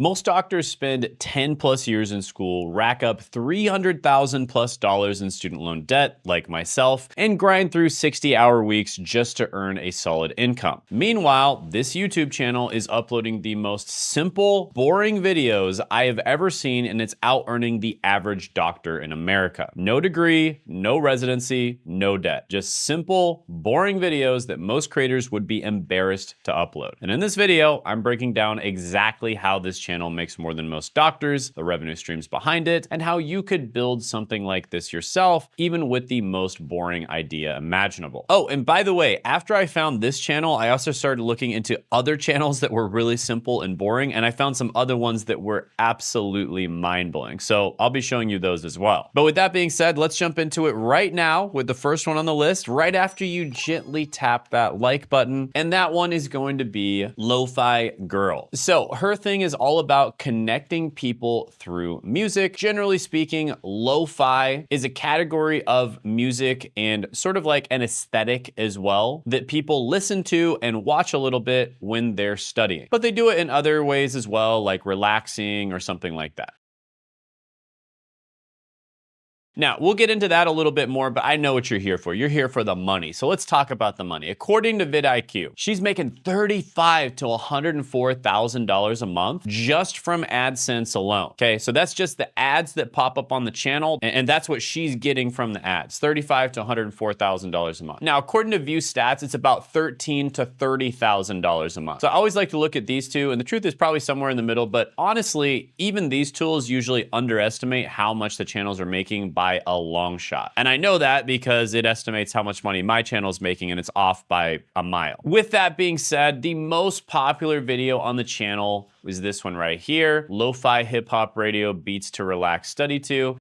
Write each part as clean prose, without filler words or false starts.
Most doctors spend 10 plus years in school, rack up $300,000 plus in student loan debt, like myself, and grind through 60-hour weeks just to earn a solid income. Meanwhile, this YouTube channel is uploading the most simple, boring videos I have ever seen, and it's out-earning the average doctor in America. No degree, no residency, no debt. Just simple, boring videos that most creators would be embarrassed to upload. And in this video, I'm breaking down exactly how this channel makes more than most doctors, the revenue streams behind it, and how you could build something like this yourself, even with the most boring idea imaginable. Oh, and by the way, after I found this channel, I also started looking into other channels that were really simple and boring, and I found some other ones that were absolutely mind-blowing. So I'll be showing you those as well. But with that being said, let's jump into it right now with the first one on the list, right after you gently tap that like button. And that one is going to be Lo-Fi Girl. So her thing is all about connecting people through music. Generally speaking, lo-fi is a category of music and sort of like an aesthetic as well that people listen to and watch a little bit when they're studying. But they do it in other ways as well, like relaxing or something like that. Now, we'll get into that a little bit more, but I know what you're here for. You're here for the money. So let's talk about the money. According to vidIQ, she's making $35,000 to $104,000 a month just from AdSense alone. Okay, so that's just the ads that pop up on the channel, and that's what she's getting from the ads, $35,000 to $104,000 a month. Now, according to View Stats, it's about $13,000 to $30,000 a month. So I always like to look at these two, and the truth is probably somewhere in the middle, but honestly, even these tools usually underestimate how much the channels are making by a long shot. And I know that because it estimates how much money my channel is making, and it's off by a mile. With that being said, the most popular video on the channel is this one right here, Lo-Fi Hip Hop Radio Beats to Relax Study To.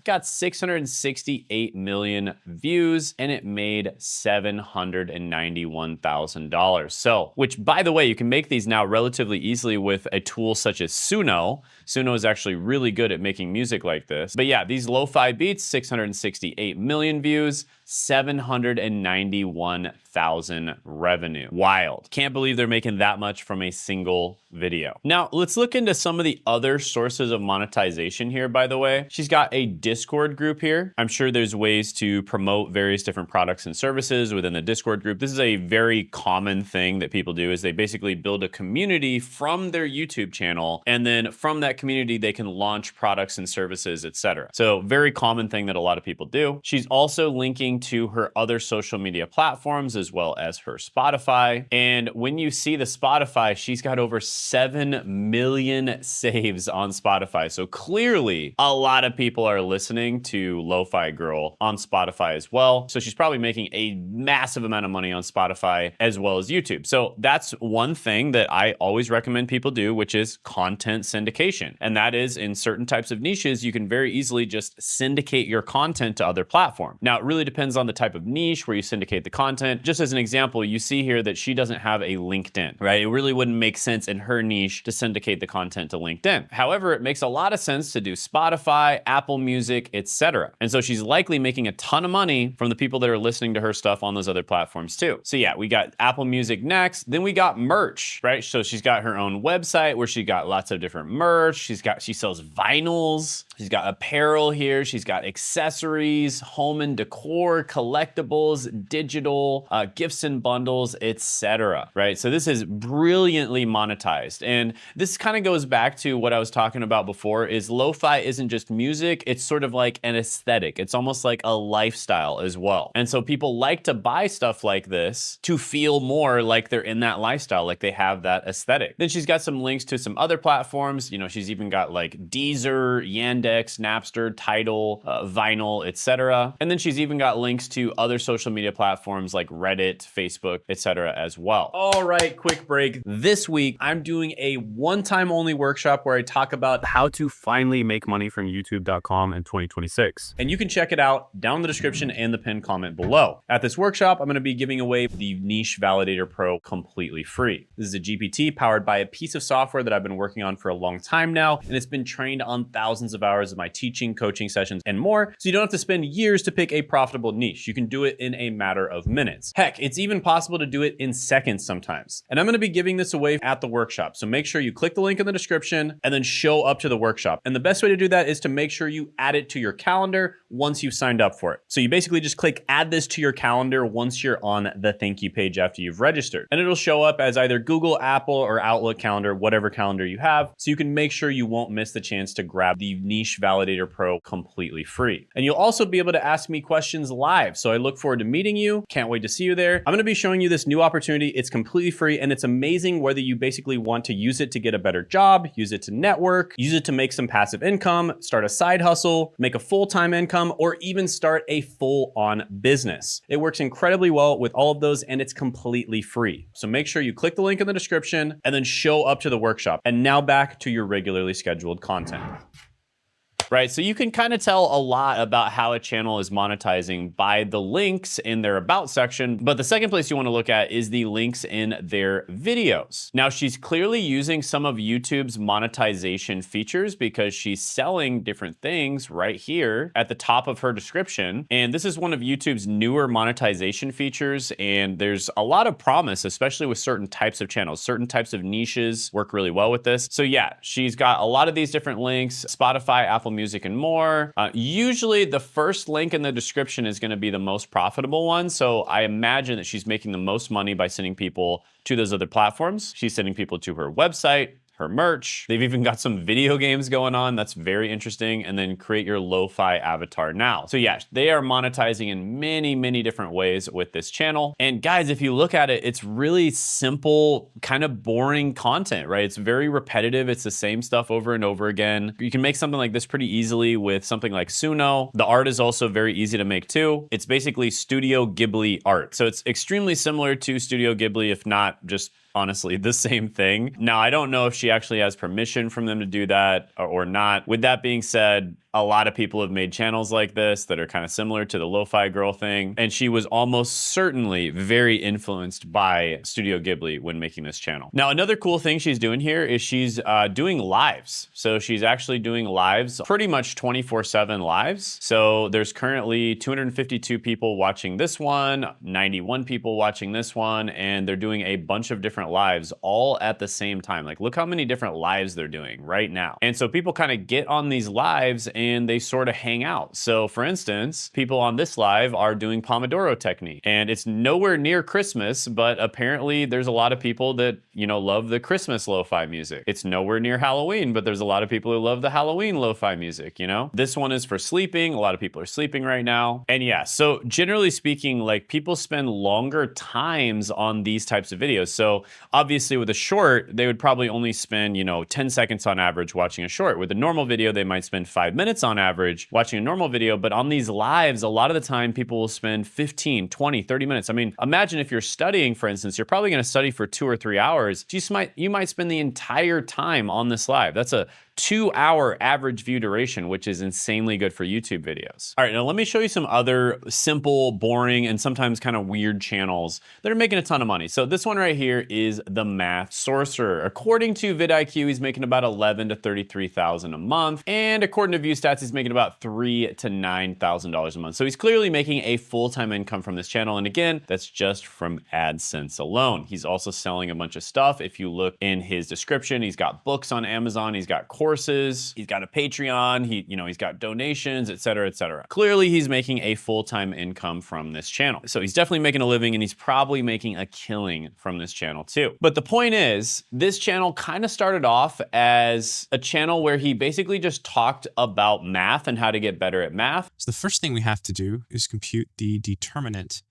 Got 668 million views, and it made $791,000. So, which by the way, you can make these now relatively easily with a tool such as Suno. Suno is actually really good at making music like this. But yeah, these lo-fi beats, 668 million views, 791,000 revenue. Wild. Can't believe they're making that much from a single video. Now, let's look into some of the other sources of monetization here, by the way. She's got a Discord group here. I'm sure there's ways to promote various different products and services within the Discord group. This is a very common thing that people do, is they basically build a community from their YouTube channel, and then from that community, they can launch products and services, etc. So very common thing that a lot of people do. She's also linking to her other social media platforms as well as her Spotify. And when you see the Spotify, she's got over 7 million saves on Spotify. So clearly a lot of people are listening to Lo-Fi Girl on Spotify as well. So she's probably making a massive amount of money on Spotify as well as YouTube. So that's one thing that I always recommend people do, which is content syndication. And that is, in certain types of niches, you can very easily just syndicate your content to other platforms. Now, it really depends on the type of niche where you syndicate the content. Just as an example, you see here that she doesn't have a LinkedIn, right? It really wouldn't make sense in her niche to syndicate the content to LinkedIn. However, it makes a lot of sense to do Spotify, Apple Music, etc. And so she's likely making a ton of money from the people that are listening to her stuff on those other platforms too. So yeah, we got Apple Music next, then we got merch, right? So she's got her own website where she got lots of different merch. She sells vinyls. She's got apparel here. She's got accessories, home and decor, collectibles, digital, gifts and bundles, etc. Right? So this is brilliantly monetized. And this kind of goes back to what I was talking about before, is lo-fi isn't just music. It's sort of like an aesthetic. It's almost like a lifestyle as well. And so people like to buy stuff like this to feel more like they're in that lifestyle, like they have that aesthetic. Then she's got some links to some other platforms. You know, she's even got like Deezer, Yandex, Napster, Tidal, Vinyl, etc. And then she's even got links to other social media platforms like Reddit, Facebook, etc. as well. All right, quick break. This week, I'm doing a one-time only workshop where I talk about how to finally make money from YouTube.com in 2026. And you can check it out down in the description and the pinned comment below. At this workshop, I'm going to be giving away the Niche Validator Pro completely free. This is a GPT powered by a piece of software that I've been working on for a long time now, and it's been trained on thousands of hours of my teaching, coaching sessions, and more, so you don't have to spend years to pick a profitable niche. You can do it in a matter of minutes. Heck, it's even possible to do it in seconds sometimes. And I'm gonna be giving this away at the workshop. So make sure you click the link in the description and then show up to the workshop. And the best way to do that is to make sure you add it to your calendar once you've signed up for it. So you basically just click add this to your calendar once you're on the thank you page after you've registered. And it'll show up as either Google, Apple, or Outlook calendar, whatever calendar you have. So you can make sure you won't miss the chance to grab the Niche Validator Pro completely free. And you'll also be able to ask me questions live. So I look forward to meeting you. Can't wait to see you there. I'm gonna be showing you this new opportunity. It's completely free and it's amazing whether you basically want to use it to get a better job, use it to network, use it to make some passive income, start a side hustle, make a full-time income, or even start a full-on business. It works incredibly well with all of those and it's completely free. So make sure you click the link in the description and then show up to the workshop. And now back to your regularly scheduled content. Right, so you can kind of tell a lot about how a channel is monetizing by the links in their about section, but the second place you want to look at is the links in their videos. Now, she's clearly using some of YouTube's monetization features because she's selling different things right here at the top of her description. And this is one of YouTube's newer monetization features, and there's a lot of promise, especially with certain types of channels. Certain types of niches work really well with this. So yeah, she's got a lot of these different links, Spotify, Apple Music, and more. Usually the first link in the description is going to be the most profitable one. So I imagine that she's making the most money by sending people to those other platforms. She's sending people to her website, her merch. They've even got some video games going on. That's very interesting. And then create your lo-fi avatar now. So yeah, they are monetizing in many, many different ways with this channel. And guys, if you look at it, it's really simple, kind of boring content, right? It's very repetitive. It's the same stuff over and over again. You can make something like this pretty easily with something like Suno. The art is also very easy to make too. It's basically Studio Ghibli art. So it's extremely similar to Studio Ghibli, if not just honestly the same thing. Now, I don't know if she actually has permission from them to do that or not. With that being said, a lot of people have made channels like this that are kind of similar to the Lo-Fi Girl thing. And she was almost certainly very influenced by Studio Ghibli when making this channel. Now, another cool thing she's doing here is she's doing lives. So she's actually doing lives, pretty much 24/7 lives. So there's currently 252 people watching this one, 91 people watching this one, and they're doing a bunch of different lives all at the same time. Like, look how many different lives they're doing right now. And so people kind of get on these lives and they sort of hang out. So for instance, people on this live are doing Pomodoro technique, and it's nowhere near Christmas, but apparently there's a lot of people that, you know, love the Christmas lo-fi music. It's nowhere near Halloween, but there's a lot of people who love the Halloween lo-fi music, you know? This one is for sleeping. A lot of people are sleeping right now. And yeah, so generally speaking, like, people spend longer times on these types of videos. So obviously with a short, they would probably only spend, you know, 10 seconds on average watching a short. With a normal video, they might spend 5 minutes on average watching a normal video, but on these lives, a lot of the time people will spend 15, 20, 30 minutes. I mean, imagine if you're studying, for instance, you're probably gonna study for 2 or 3 hours. You might spend the entire time on this live. That's a 2-hour average view duration, which is insanely good for YouTube videos. All right, now let me show you some other simple, boring, and sometimes kind of weird channels that are making a ton of money. So this one right here is the Math Sorcerer. According to vidIQ, he's making about $11,000 to $33,000 a month. And according to ViewStats, he's making about $3,000 to $9,000 a month. So he's clearly making a full-time income from this channel. And again, that's just from AdSense alone. He's also selling a bunch of stuff. If you look in his description, he's got books on Amazon, he's got courses, he's got a Patreon, he's got donations, et cetera, et cetera. Clearly, he's making a full-time income from this channel. So he's definitely making a living, and he's probably making a killing from this channel too. But the point is, this channel kind of started off as a channel where he basically just talked about math and how to get better at math. So the first thing we have to do is compute the determinant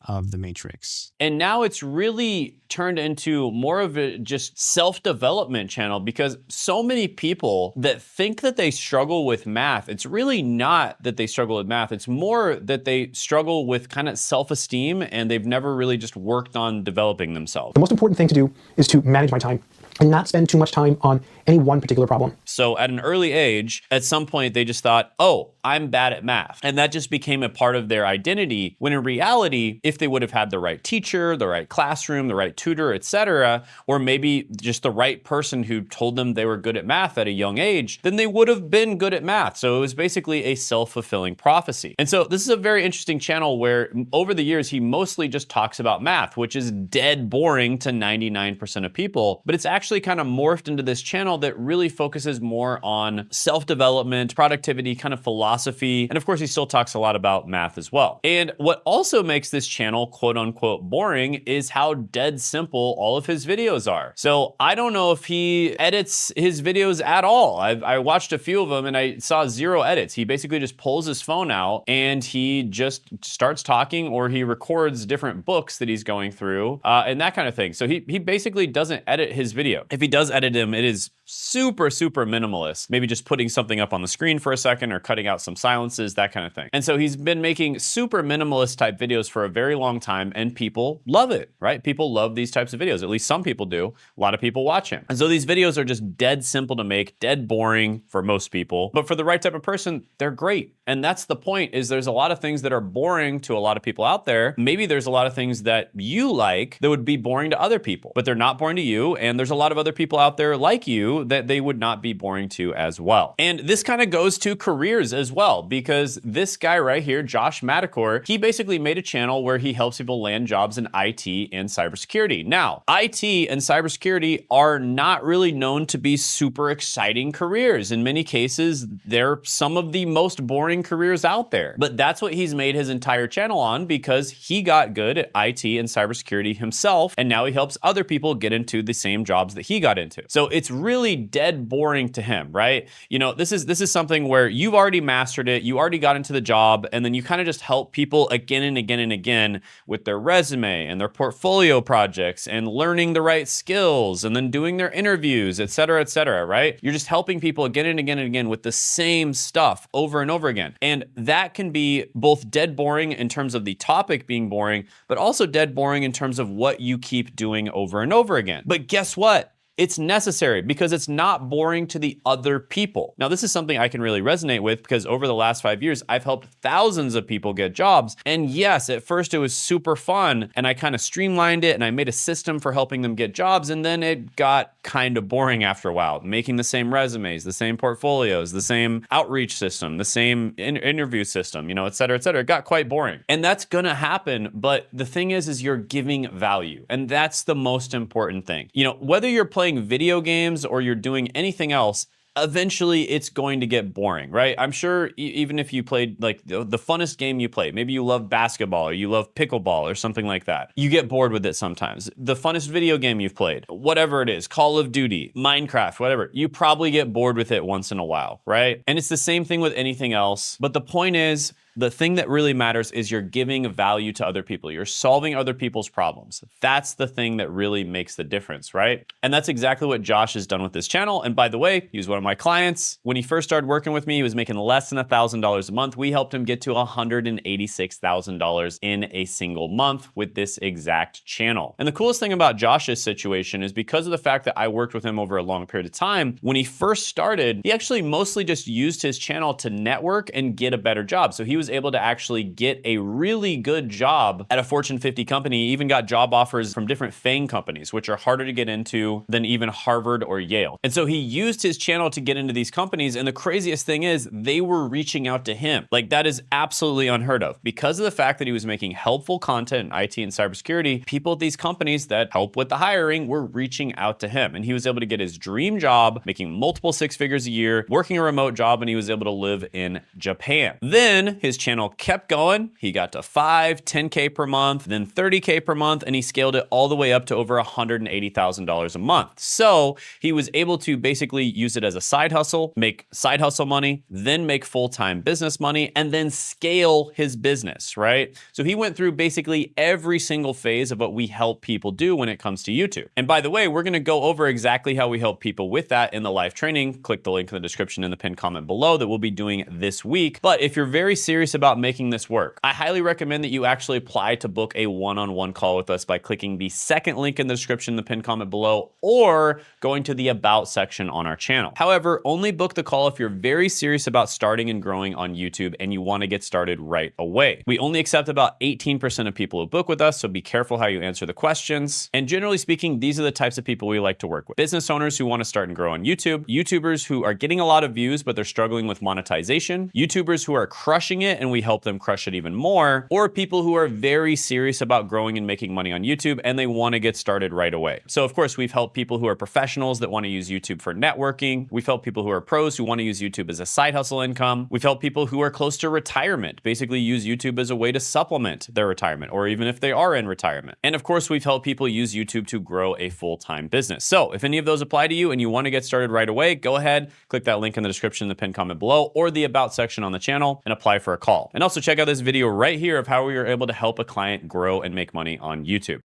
of the matrix. And now it's really turned into more of a just self-development channel, because so many people that think that they struggle with math, it's really not that they struggle with math. It's more that they struggle with kind of self-esteem, and they've never really just worked on developing themselves. The most important thing to do is to manage my time. and not spend too much time on any one particular problem. So at an early age, at some point, they just thought, oh, I'm bad at math. And that just became a part of their identity, when in reality, if they would have had the right teacher, the right classroom, the right tutor, etc., or maybe just the right person who told them they were good at math at a young age, then they would have been good at math. So it was basically a self-fulfilling prophecy. And so this is a very interesting channel where over the years, he mostly just talks about math, which is dead boring to 99% of people. But it's actually kind of morphed into this channel that really focuses more on self-development, productivity, kind of philosophy. And of course, he still talks a lot about math as well. And what also makes this channel quote unquote boring is how dead simple all of his videos are. So I don't know if he edits his videos at all. I watched a few of them and I saw 0 edits. He basically just pulls his phone out and he just starts talking, or he records different books that he's going through and that kind of thing. So he basically doesn't edit his video. If he does edit them, it is super minimalist. Maybe just putting something up on the screen for a second or cutting out some silences, that kind of thing. And so he's been making super minimalist type videos for a very long time, and people love it, right? People love these types of videos. At least some people do. A lot of people watch him. And so these videos are just dead simple to make, dead boring for most people. But for the right type of person, they're great. And that's the point, is there's a lot of things that are boring to a lot of people out there. Maybe there's a lot of things that you like that would be boring to other people, but they're not boring to you. And there's a lot of other people out there like you that they would not be boring to as well. And this kind of goes to careers as well, because this guy right here, Josh Madakor, he basically made a channel where he helps people land jobs in IT and cybersecurity. Now, IT and cybersecurity are not really known to be super exciting careers. In many cases, they're some of the most boring careers out there. But that's what he's made his entire channel on, because he got good at IT and cybersecurity himself, and now he helps other people get into the same jobs that he got into. So it's really dead boring to him, right? You know, this is something where you've already mastered it, you already got into the job, and then you kind of just help people again and again and again with their resume and their portfolio projects and learning the right skills and then doing their interviews, et cetera, right? You're just helping people again and again and again with the same stuff over and over again. And that can be both dead boring in terms of the topic being boring, but also dead boring in terms of what you keep doing over and over again. But guess what? It's necessary, because it's not boring to the other people. Now, this is something I can really resonate with, because over the last 5 years, I've helped thousands of people get jobs. And yes, at first it was super fun, and I kind of streamlined it and I made a system for helping them get jobs. And then it got kind of boring after a while, making the same resumes, the same portfolios, the same outreach system, the same interview system, you know, et cetera, et cetera. It got quite boring. And that's gonna happen. But the thing is you're giving value. And that's the most important thing. You know, whether you're playing video games or you're doing anything else, eventually it's going to get boring, right? I'm sure even if you played like the funnest game you play, maybe you love basketball or you love pickleball or something like that, you get bored with it sometimes. The funnest video game you've played, whatever it is, Call of Duty, Minecraft, whatever, you probably get bored with it once in a while, right? And it's the same thing with anything else. But the point is, the thing that really matters is you're giving value to other people. You're solving other people's problems. That's the thing that really makes the difference, right? And that's exactly what Josh has done with this channel. And by the way, he was one of my clients. When he first started working with me, he was making less than $1,000 a month. We helped him get to $186,000 in a single month with this exact channel. And the coolest thing about Josh's situation is, because of the fact that I worked with him over a long period of time, when he first started, he actually mostly just used his channel to network and get a better job. So he was able to actually get a really good job at a Fortune 50 company. He even got job offers from different FANG companies, which are harder to get into than even Harvard or Yale. And so he used his channel to get into these companies. And the craziest thing is, they were reaching out to him. Like, that is absolutely unheard of. Because of the fact that he was making helpful content in IT and cybersecurity, people at these companies that help with the hiring were reaching out to him. And he was able to get his dream job, making multiple 6 figures a year, working a remote job, and he was able to live in Japan. Then his channel kept going. He got to 5, 10K per month, then 30K per month, and he scaled it all the way up to over $180,000 a month. So he was able to basically use it as a side hustle, make side hustle money, then make full-time business money, and then scale his business, right? So he went through basically every single phase of what we help people do when it comes to YouTube. And by the way, we're gonna go over exactly how we help people with that in the live training. Click the link in the description in the pinned comment below that we'll be doing this week. But if you're very serious serious about making this work, I highly recommend that you actually apply to book a one-on-one call with us by clicking the second link in the description, the pinned comment below, or going to the About section on our channel. However, only book the call if you're very serious about starting and growing on YouTube and you want to get started right away. We only accept about 18% of people who book with us, so be careful how you answer the questions. And generally speaking, these are the types of people we like to work with. Business owners who want to start and grow on YouTube, YouTubers who are getting a lot of views but they're struggling with monetization, YouTubers who are crushing it and we help them crush it even more, or people who are very serious about growing and making money on YouTube and they want to get started right away. So of course, we've helped people who are professionals that want to use YouTube for networking. We've helped people who are pros who want to use YouTube as a side hustle income. We've helped people who are close to retirement, basically use YouTube as a way to supplement their retirement, or even if they are in retirement. And of course, we've helped people use YouTube to grow a full-time business. So if any of those apply to you and you want to get started right away, go ahead, click that link in the description, the pinned comment below, or the About section on the channel and apply for a call. And also check out this video right here of how we were able to help a client grow and make money on YouTube.